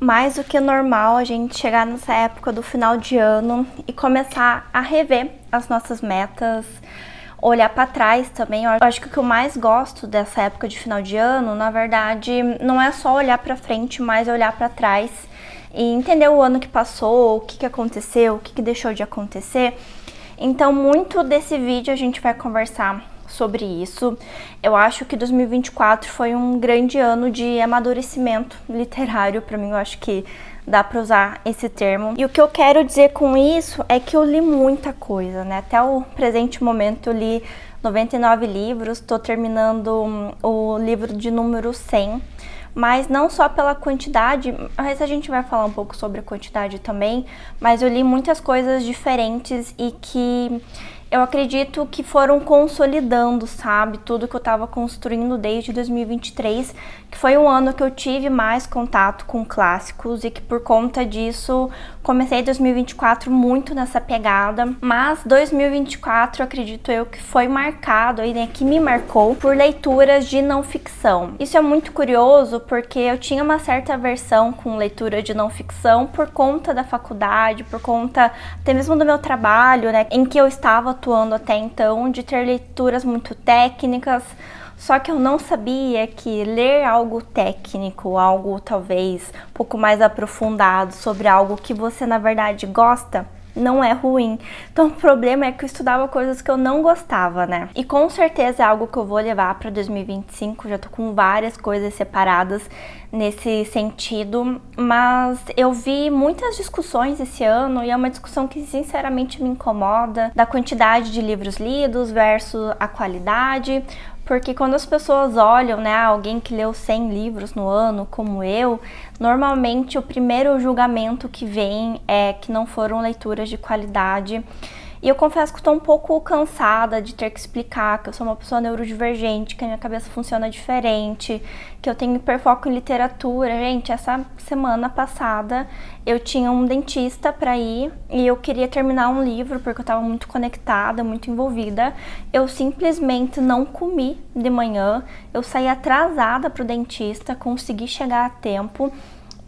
Mais do que normal a gente chegar nessa época do final de ano e começar a rever as nossas metas, olhar para trás também. Eu acho que o que eu mais gosto dessa época de final de ano, na verdade, não é só olhar para frente, mas olhar para trás e entender o ano que passou, o que aconteceu, o que deixou de acontecer. Então, muito desse vídeo a gente vai conversar sobre isso. Eu acho que 2024 foi um grande ano de amadurecimento literário para mim. Eu acho que dá para usar esse termo. E o que eu quero dizer com isso é que eu li muita coisa, né? Até o presente momento eu li 99 livros, estou terminando o livro de número 100. Mas não só pela quantidade, mas a gente vai falar um pouco sobre a quantidade também, mas eu li muitas coisas diferentes e que eu acredito que foram consolidando, sabe? Tudo que eu estava construindo desde 2023, que foi um ano que eu tive mais contato com clássicos e que por conta disso comecei 2024 muito nessa pegada. Mas 2024, acredito eu, que foi marcado, aí, né, que me marcou por leituras de não ficção. Isso é muito curioso porque eu tinha uma certa aversão com leitura de não ficção por conta da faculdade, por conta até mesmo do meu trabalho, né, em que eu estava atuando até então, de ter leituras muito técnicas. Só que eu não sabia que ler algo técnico, algo talvez um pouco mais aprofundado sobre algo que você na verdade gosta, não é ruim. Então o problema é que eu estudava coisas que eu não gostava, né? E com certeza é algo que eu vou levar para 2025, já tô com várias coisas separadas nesse sentido, mas eu vi muitas discussões esse ano e é uma discussão que sinceramente me incomoda, da quantidade de livros lidos versus a qualidade. Porque quando as pessoas olham, né, alguém que leu 100 livros no ano, como eu, normalmente o primeiro julgamento que vem é que não foram leituras de qualidade. E eu confesso que estou um pouco cansada de ter que explicar que eu sou uma pessoa neurodivergente, que a minha cabeça funciona diferente, que eu tenho hiperfoco em literatura. Gente, essa semana passada eu tinha um dentista para ir e eu queria terminar um livro porque eu estava muito conectada, muito envolvida. Eu simplesmente não comi de manhã, eu saí atrasada para o dentista, consegui chegar a tempo,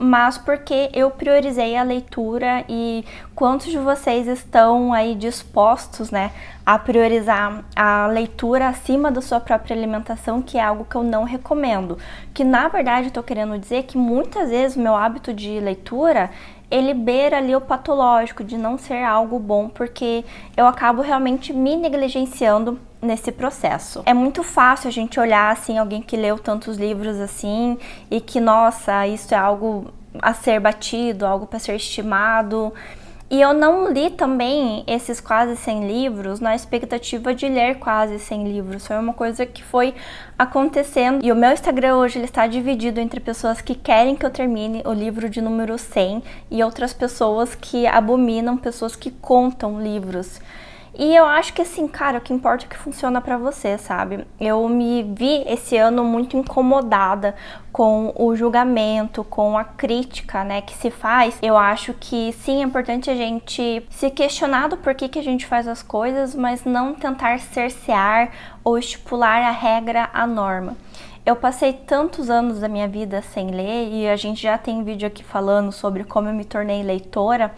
mas porque eu priorizei a leitura. E quantos de vocês estão aí dispostos, né, a priorizar a leitura acima da sua própria alimentação, que é algo que eu não recomendo. Que na verdade eu tô querendo dizer que muitas vezes o meu hábito de leitura, ele beira ali o patológico, de não ser algo bom, porque eu acabo realmente me negligenciando nesse processo. É muito fácil a gente olhar assim, alguém que leu tantos livros assim, e que, nossa, isso é algo a ser batido, algo para ser estimado. E eu não li também esses quase 100 livros na expectativa de ler quase 100 livros. Foi uma coisa que foi acontecendo. E o meu Instagram hoje ele está dividido entre pessoas que querem que eu termine o livro de número 100 e outras pessoas que abominam, pessoas que contam livros. E eu acho que assim, cara, o que importa é que funciona pra você, sabe? Eu me vi esse ano muito incomodada com o julgamento, com a crítica, né, que se faz. Eu acho que sim, é importante a gente se questionar do porquê que a gente faz as coisas, mas não tentar cercear ou estipular a regra, a norma. Eu passei tantos anos da minha vida sem ler e a gente já tem vídeo aqui falando sobre como eu me tornei leitora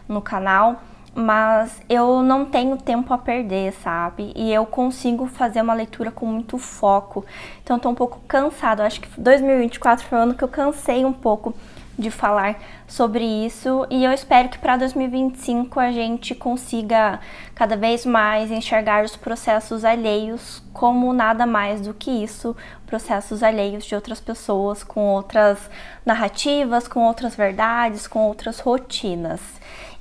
no canal. Mas eu não tenho tempo a perder, sabe? E eu consigo fazer uma leitura com muito foco. Então eu tô um pouco cansada. Eu acho que 2024 foi o ano que eu cansei um pouco de falar sobre isso. E eu espero que para 2025 a gente consiga cada vez mais enxergar os processos alheios como nada mais do que isso. Processos alheios de outras pessoas, com outras narrativas, com outras verdades, com outras rotinas.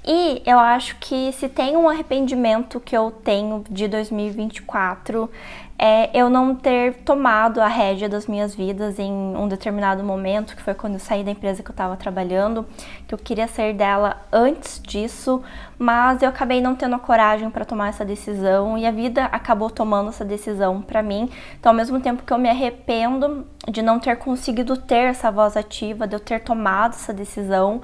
E eu acho que se tem um arrependimento que eu tenho de 2024 é eu não ter tomado a rédea das minhas vidas em um determinado momento, que foi quando eu saí da empresa que eu estava trabalhando, que eu queria sair dela antes disso, mas eu acabei não tendo a coragem para tomar essa decisão e a vida acabou tomando essa decisão para mim. Então, ao mesmo tempo que eu me arrependo de não ter conseguido ter essa voz ativa, de eu ter tomado essa decisão,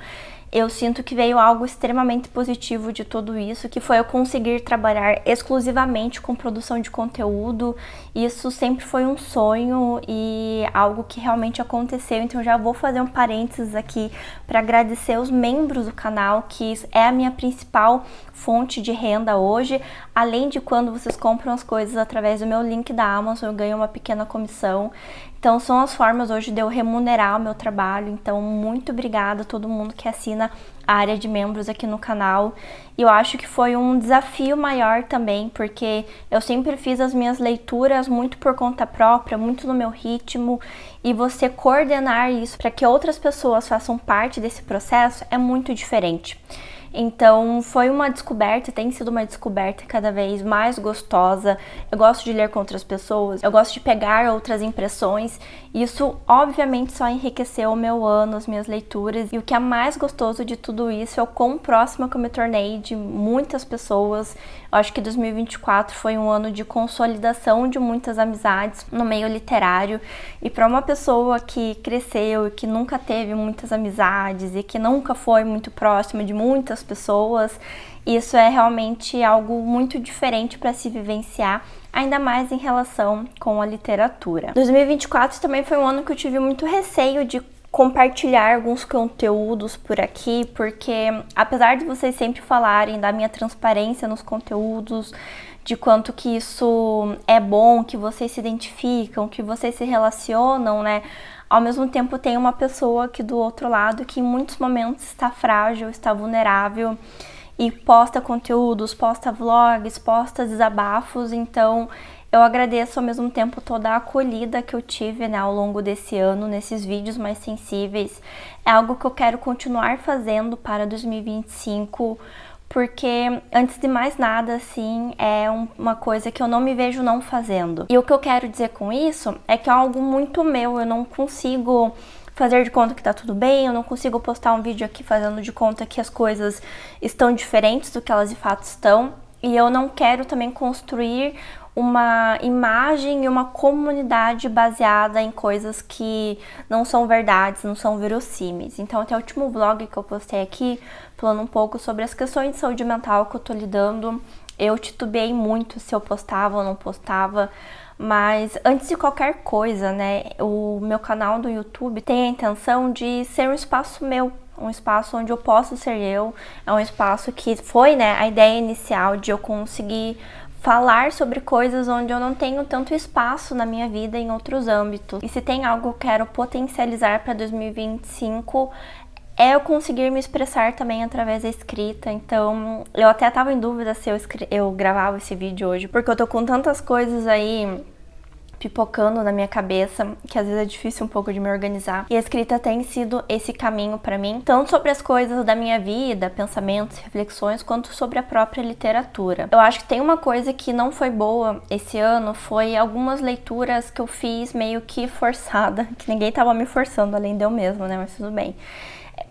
eu sinto que veio algo extremamente positivo de tudo isso, que foi eu conseguir trabalhar exclusivamente com produção de conteúdo. Isso sempre foi um sonho e algo que realmente aconteceu, então já vou fazer um parênteses aqui para agradecer os membros do canal, que é a minha principal fonte de renda hoje, além de quando vocês compram as coisas através do meu link da Amazon, eu ganho uma pequena comissão. Então são as formas hoje de eu remunerar o meu trabalho, então muito obrigada a todo mundo que assina a área de membros aqui no canal. E eu acho que foi um desafio maior também, porque eu sempre fiz as minhas leituras muito por conta própria, muito no meu ritmo, e você coordenar isso para que outras pessoas façam parte desse processo é muito diferente. Então foi uma descoberta, tem sido uma descoberta cada vez mais gostosa. Eu gosto de ler com outras pessoas, eu gosto de pegar outras impressões. Isso obviamente só enriqueceu o meu ano, as minhas leituras. E o que é mais gostoso de tudo isso é o quão próxima que eu me tornei de muitas pessoas. Eu acho que 2024 foi um ano de consolidação de muitas amizades no meio literário. E para uma pessoa que cresceu e que nunca teve muitas amizades e que nunca foi muito próxima de muitas pessoas, isso é realmente algo muito diferente para se vivenciar, ainda mais em relação com a literatura. 2024 também foi um ano que eu tive muito receio de compartilhar alguns conteúdos por aqui, porque apesar de vocês sempre falarem da minha transparência nos conteúdos, de quanto que isso é bom, que vocês se identificam, que vocês se relacionam, né? Ao mesmo tempo tem uma pessoa aqui do outro lado que em muitos momentos está frágil, está vulnerável e posta conteúdos, posta vlogs, posta desabafos. Então eu agradeço ao mesmo tempo toda a acolhida que eu tive, né, ao longo desse ano, nesses vídeos mais sensíveis. É algo que eu quero continuar fazendo para 2025, porque antes de mais nada, assim, é uma coisa que eu não me vejo não fazendo. E o que eu quero dizer com isso é que é algo muito meu, eu não consigo fazer de conta que tá tudo bem, eu não consigo postar um vídeo aqui fazendo de conta que as coisas estão diferentes do que elas de fato estão, e eu não quero também construir uma imagem e uma comunidade baseada em coisas que não são verdades, não são verossímeis. Então até o último vlog que eu postei aqui, falando um pouco sobre as questões de saúde mental que eu tô lidando, eu titubeei muito se eu postava ou não postava. Mas antes de qualquer coisa, né, o meu canal do YouTube tem a intenção de ser um espaço meu, um espaço onde eu posso ser eu, é um espaço que foi, né, a ideia inicial de eu conseguir falar sobre coisas onde eu não tenho tanto espaço na minha vida em outros âmbitos. E se tem algo que eu quero potencializar para 2025, é eu conseguir me expressar também através da escrita. Então eu até tava em dúvida se eu gravava esse vídeo hoje, porque eu tô com tantas coisas aí pipocando na minha cabeça, que às vezes é difícil um pouco de me organizar. E a escrita tem sido esse caminho para mim, tanto sobre as coisas da minha vida, pensamentos, reflexões, quanto sobre a própria literatura. Eu acho que tem uma coisa que não foi boa esse ano, foi algumas leituras que eu fiz meio que forçada, que ninguém tava me forçando, além de eu mesma, né, mas tudo bem.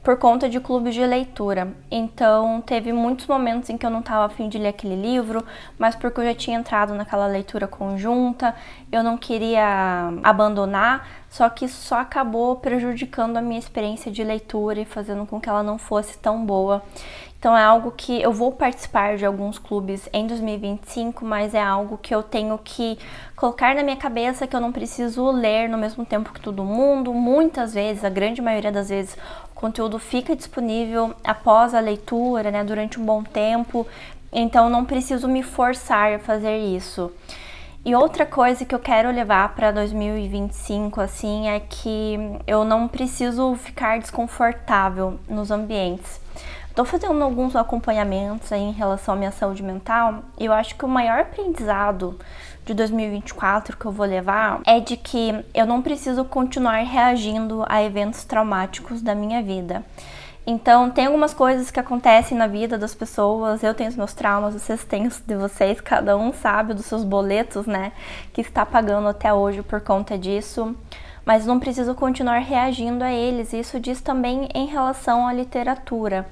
Por conta de clubes de leitura. Então teve muitos momentos em que eu não estava a fim de ler aquele livro, mas porque eu já tinha entrado naquela leitura conjunta, eu não queria abandonar, só que isso só acabou prejudicando a minha experiência de leitura e fazendo com que ela não fosse tão boa. Então é algo que eu vou participar de alguns clubes em 2025, mas é algo que eu tenho que colocar na minha cabeça que eu não preciso ler no mesmo tempo que todo mundo. Muitas vezes, a grande maioria das vezes, o conteúdo fica disponível após a leitura, né, durante um bom tempo. Então não preciso me forçar a fazer isso. E outra coisa que eu quero levar para 2025, assim, é que eu não preciso ficar desconfortável nos ambientes. Estou fazendo alguns acompanhamentos aí em relação à minha saúde mental e eu acho que o maior aprendizado de 2024 que eu vou levar é de que eu não preciso continuar reagindo a eventos traumáticos da minha vida. Então, tem algumas coisas que acontecem na vida das pessoas, eu tenho os meus traumas, vocês têm os de vocês, cada um sabe dos seus boletos, né, que está pagando até hoje por conta disso. mas não preciso continuar reagindo a eles. Isso diz também em relação à literatura.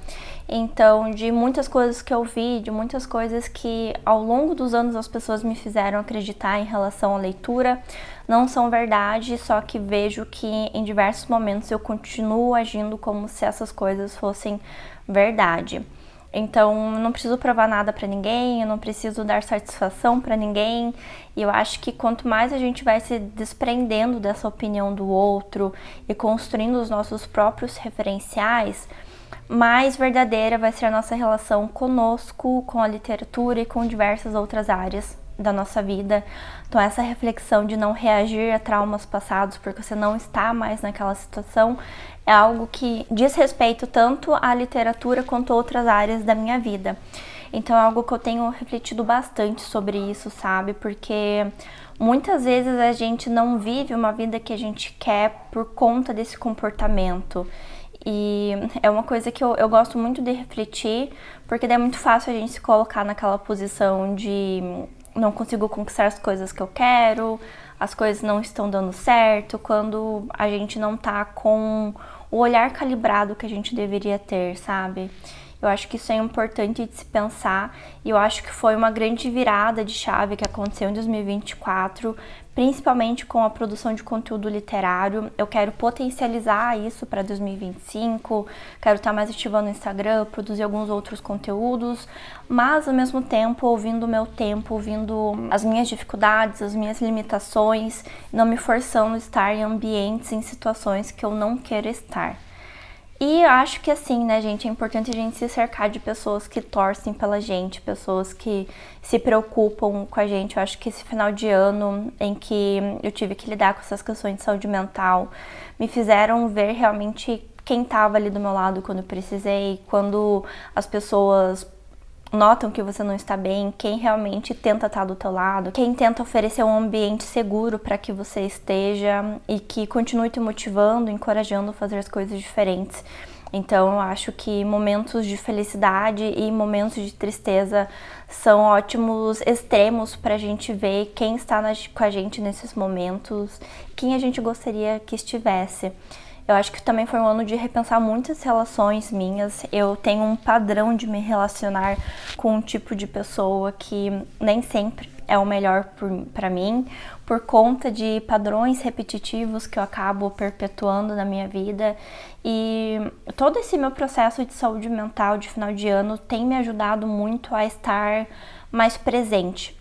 Então, de muitas coisas que eu vi, de muitas coisas que ao longo dos anos as pessoas me fizeram acreditar em relação à leitura, não são verdade, só que vejo que em diversos momentos eu continuo agindo como se essas coisas fossem verdade. Então, eu não preciso provar nada pra ninguém, eu não preciso dar satisfação pra ninguém. E eu acho que quanto mais a gente vai se desprendendo dessa opinião do outro e construindo os nossos próprios referenciais, mais verdadeira vai ser a nossa relação conosco, com a literatura e com diversas outras áreas da nossa vida. Então essa reflexão de não reagir a traumas passados porque você não está mais naquela situação é algo que diz respeito tanto à literatura quanto a outras áreas da minha vida. Então é algo que eu tenho refletido bastante sobre isso, sabe? Porque muitas vezes a gente não vive uma vida que a gente quer por conta desse comportamento. E é uma coisa que eu gosto muito de refletir, porque daí é muito fácil a gente se colocar naquela posição de não consigo conquistar as coisas que eu quero, as coisas não estão dando certo, quando a gente não tá com o olhar calibrado que a gente deveria ter, sabe? Eu acho que isso é importante de se pensar e eu acho que foi uma grande virada de chave que aconteceu em 2024, principalmente com a produção de conteúdo literário. Eu quero potencializar isso para 2025, quero estar mais ativa no Instagram, produzir alguns outros conteúdos, mas ao mesmo tempo ouvindo o meu tempo, ouvindo as minhas dificuldades, as minhas limitações, não me forçando a estar em ambientes, em situações que eu não quero estar. E eu acho que assim, né, gente, é importante a gente se cercar de pessoas que torcem pela gente, pessoas que se preocupam com a gente. Eu acho que esse final de ano em que eu tive que lidar com essas questões de saúde mental me fizeram ver realmente quem estava ali do meu lado quando eu precisei, quando as pessoas notam que você não está bem, quem realmente tenta estar do teu lado, quem tenta oferecer um ambiente seguro para que você esteja e que continue te motivando, encorajando a fazer as coisas diferentes. Então eu acho que momentos de felicidade e momentos de tristeza são ótimos extremos para a gente ver quem está com a gente nesses momentos, quem a gente gostaria que estivesse. Eu acho que também foi um ano de repensar muitas relações minhas. Eu tenho um padrão de me relacionar com um tipo de pessoa que nem sempre é o melhor para mim, por conta de padrões repetitivos que eu acabo perpetuando na minha vida. E todo esse meu processo de saúde mental de final de ano tem me ajudado muito a estar mais presente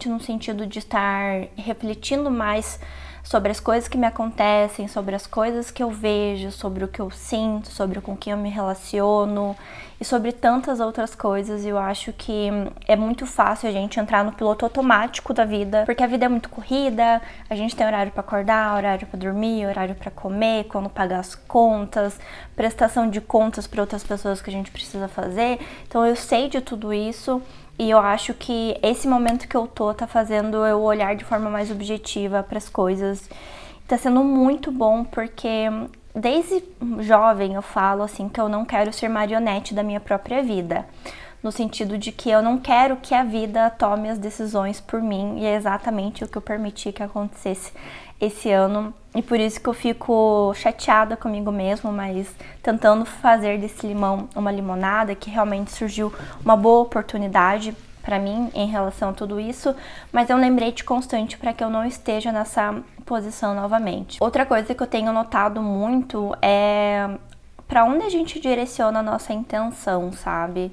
no sentido de estar refletindo mais sobre as coisas que me acontecem, sobre as coisas que eu vejo, sobre o que eu sinto, sobre com quem eu me relaciono e sobre tantas outras coisas. Eu acho que é muito fácil a gente entrar no piloto automático da vida, porque a vida é muito corrida, a gente tem horário para acordar, horário para dormir, horário para comer, quando pagar as contas, prestação de contas para outras pessoas que a gente precisa fazer. Então eu sei de tudo isso. E eu acho que esse momento que eu tô tá fazendo eu olhar de forma mais objetiva para as coisas. Tá sendo muito bom porque desde jovem eu falo assim que eu não quero ser marionete da minha própria vida. No sentido de que eu não quero que a vida tome as decisões por mim. E é exatamente o que eu permiti que acontecesse esse ano. E por isso que eu fico chateada comigo mesma, mas tentando fazer desse limão uma limonada, que realmente surgiu uma boa oportunidade para mim em relação a tudo isso, mas é um lembrete constante para que eu não esteja nessa posição novamente. Outra coisa que eu tenho notado muito é para onde a gente direciona a nossa intenção, sabe?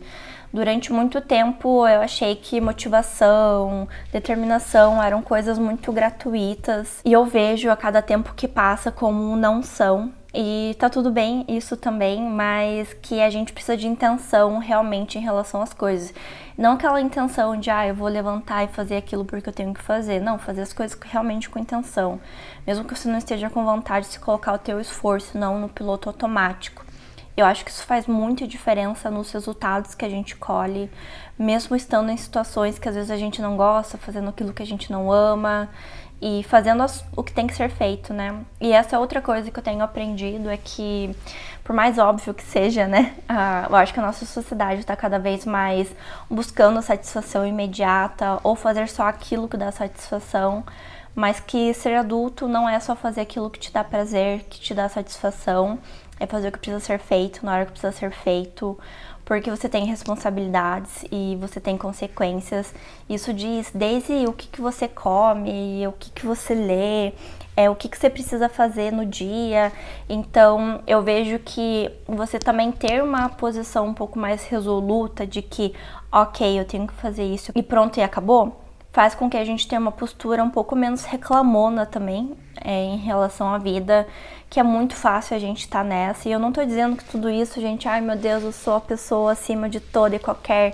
Durante muito tempo eu achei que motivação, determinação eram coisas muito gratuitas e eu vejo a cada tempo que passa como não são. E tá tudo bem isso também, mas que a gente precisa de intenção realmente em relação às coisas. Não aquela intenção de, eu vou levantar e fazer aquilo porque eu tenho que fazer. Não, fazer as coisas realmente com intenção. Mesmo que você não esteja com vontade de se colocar o teu esforço, não no piloto automático. Eu acho que isso faz muita diferença nos resultados que a gente colhe, mesmo estando em situações que às vezes a gente não gosta, fazendo aquilo que a gente não ama e fazendo o que tem que ser feito, né? E essa outra coisa que eu tenho aprendido é que, por mais óbvio que seja, né? Eu acho que a nossa sociedade está cada vez mais buscando satisfação imediata ou fazer só aquilo que dá satisfação. mas que ser adulto não é só fazer aquilo que te dá prazer, que te dá satisfação, é fazer o que precisa ser feito na hora que precisa ser feito, porque você tem responsabilidades e você tem consequências. Isso diz desde o que você come, o que você lê, o que você precisa fazer no dia. Então eu vejo que você também ter uma posição um pouco mais resoluta de que, ok, eu tenho que fazer isso e pronto, e acabou, faz com que a gente tenha uma postura um pouco menos reclamona também em relação à vida, que é muito fácil a gente estar nessa. E eu não tô dizendo que tudo isso, gente, ai meu Deus, eu sou a pessoa acima de toda e qualquer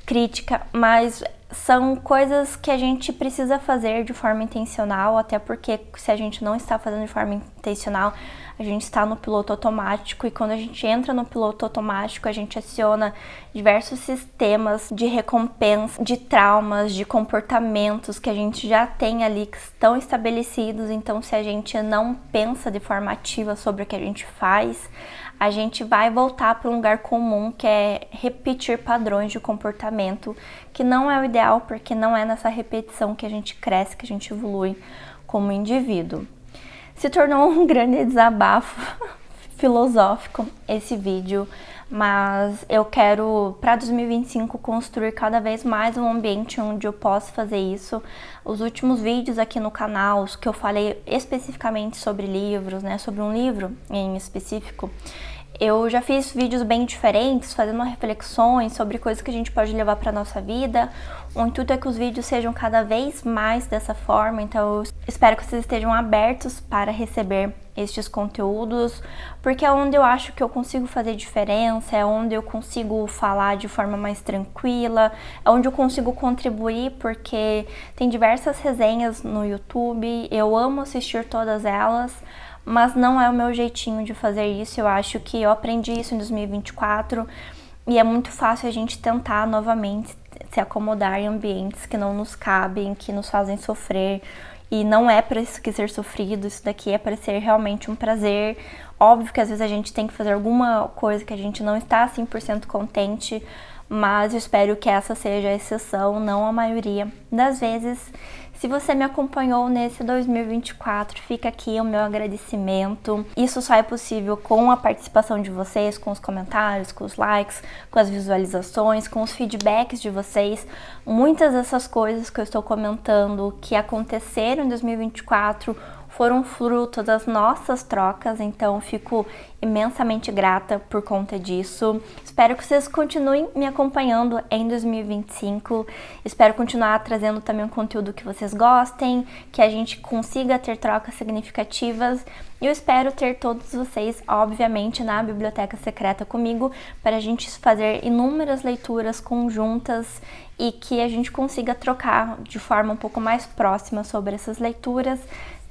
crítica, mas são coisas que a gente precisa fazer de forma intencional, até porque se a gente não está fazendo de forma intencional, a gente está no piloto automático, e quando a gente entra no piloto automático, a gente aciona diversos sistemas de recompensa, de traumas, de comportamentos que a gente já tem ali, que estão estabelecidos. Então, se a gente não pensa de forma ativa sobre o que a gente faz, a gente vai voltar para um lugar comum, que é repetir padrões de comportamento, que não é o ideal, porque não é nessa repetição que a gente cresce, que a gente evolui como indivíduo. Se tornou um grande desabafo filosófico esse vídeo, mas eu quero, para 2025, construir cada vez mais um ambiente onde eu possa fazer isso. Os últimos vídeos aqui no canal, os que eu falei especificamente sobre livros, né, sobre um livro em específico, eu já fiz vídeos bem diferentes, fazendo reflexões sobre coisas que a gente pode levar para nossa vida. O intuito é que os vídeos sejam cada vez mais dessa forma, então eu espero que vocês estejam abertos para receber estes conteúdos, porque é onde eu acho que eu consigo fazer diferença, é onde eu consigo falar de forma mais tranquila, é onde eu consigo contribuir, porque tem diversas resenhas no YouTube, eu amo assistir todas elas, mas não é o meu jeitinho de fazer isso. Eu acho que eu aprendi isso em 2024 e é muito fácil a gente tentar novamente se acomodar em ambientes que não nos cabem, que nos fazem sofrer, e não é para isso que ser sofrido, isso daqui é para ser realmente um prazer. Óbvio que às vezes a gente tem que fazer alguma coisa que a gente não está 100% contente, mas eu espero que essa seja a exceção, não a maioria das vezes. Se você me acompanhou nesse 2024, fica aqui o meu agradecimento. Isso só é possível com a participação de vocês, com os comentários, com os likes, com as visualizações, com os feedbacks de vocês. Muitas dessas coisas que eu estou comentando que aconteceram em 2024 foram fruto das nossas trocas, então fico imensamente grata por conta disso. Espero que vocês continuem me acompanhando em 2025, espero continuar trazendo também um conteúdo que vocês gostem, que a gente consiga ter trocas significativas, e eu espero ter todos vocês, obviamente, na Biblioteca Secreta comigo, para a gente fazer inúmeras leituras conjuntas e que a gente consiga trocar de forma um pouco mais próxima sobre essas leituras.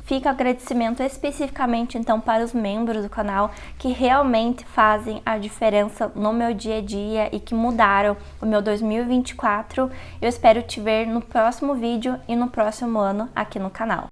Fica o agradecimento especificamente, então, para os membros do canal que realmente fazem a diferença no meu dia a dia e que mudaram o meu 2024. Eu espero te ver no próximo vídeo e no próximo ano aqui no canal.